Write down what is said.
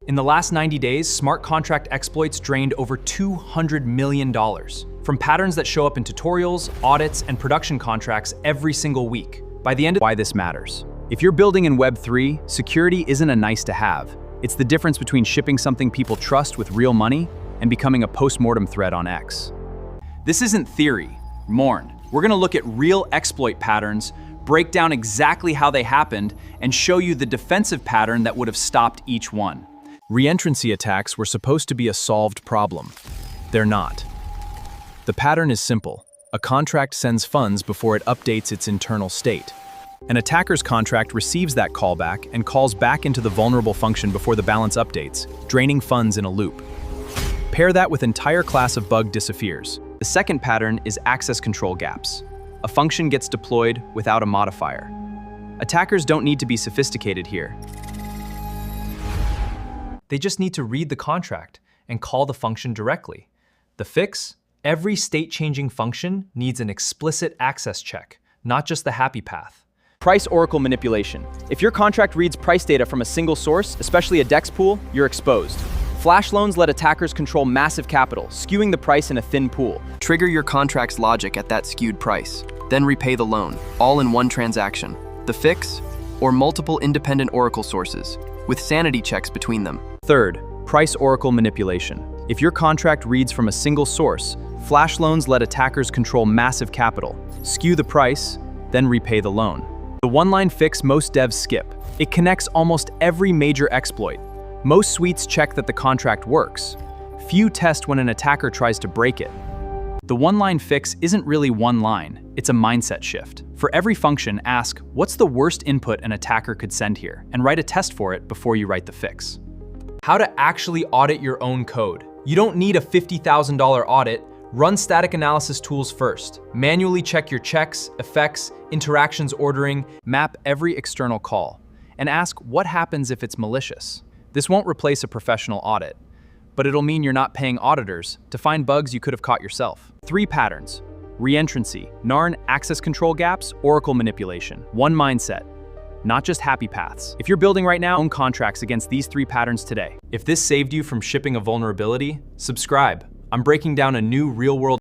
In the last 90 days, smart contract exploits drained over $200 million from patterns that show up in tutorials, audits, and production contracts every single week. By the end of why this matters. If you're building in Web3, security isn't a nice to have. It's the difference between shipping something people trust with real money and becoming a post-mortem threat on X. This isn't theory, Morn. We're gonna look at real exploit patterns, break down exactly how they happened, and show you the defensive pattern that would have stopped each one. Reentrancy attacks were supposed to be a solved problem. They're not. The pattern is simple. A contract sends funds before it updates its internal state. An attacker's contract receives that callback and calls back into the vulnerable function before the balance updates, draining funds in a loop. Pair that with entire class of bug disappears. The second pattern is access control gaps. A function gets deployed without a modifier. Attackers don't need to be sophisticated here. They just need to read the contract and call the function directly. The fix? Every state-changing function needs an explicit access check, not just the happy path. Price oracle manipulation. If your contract reads price data from a single source, especially a DEX pool, you're exposed. Flash loans let attackers control massive capital, skewing the price in a thin pool. Trigger your contract's logic at that skewed price, then repay the loan, all in one transaction. The fix? Or multiple independent oracle sources, with sanity checks between them. Third, price oracle manipulation. If your contract reads from a single source, flash loans let attackers control massive capital, skew the price, then repay the loan. The one-line fix most devs skip. It connects almost every major exploit. Most suites check that the contract works. Few test when an attacker tries to break it. The one-line fix isn't really one line, it's a mindset shift. For every function, ask, what's the worst input an attacker could send here, and write a test for it before you write the fix. How to actually audit your own code. You don't need a $50,000 audit. Run static analysis tools first. Manually check your checks, effects, interactions ordering, map every external call, and ask what happens if it's malicious. This won't replace a professional audit, but it'll mean you're not paying auditors to find bugs you could have caught yourself. 3 patterns: reentrancy, Narn access control gaps, oracle manipulation. One mindset, not just happy paths. If you're building right now, own contracts against these 3 patterns today. If this saved you from shipping a vulnerability, subscribe. I'm breaking down a new real-world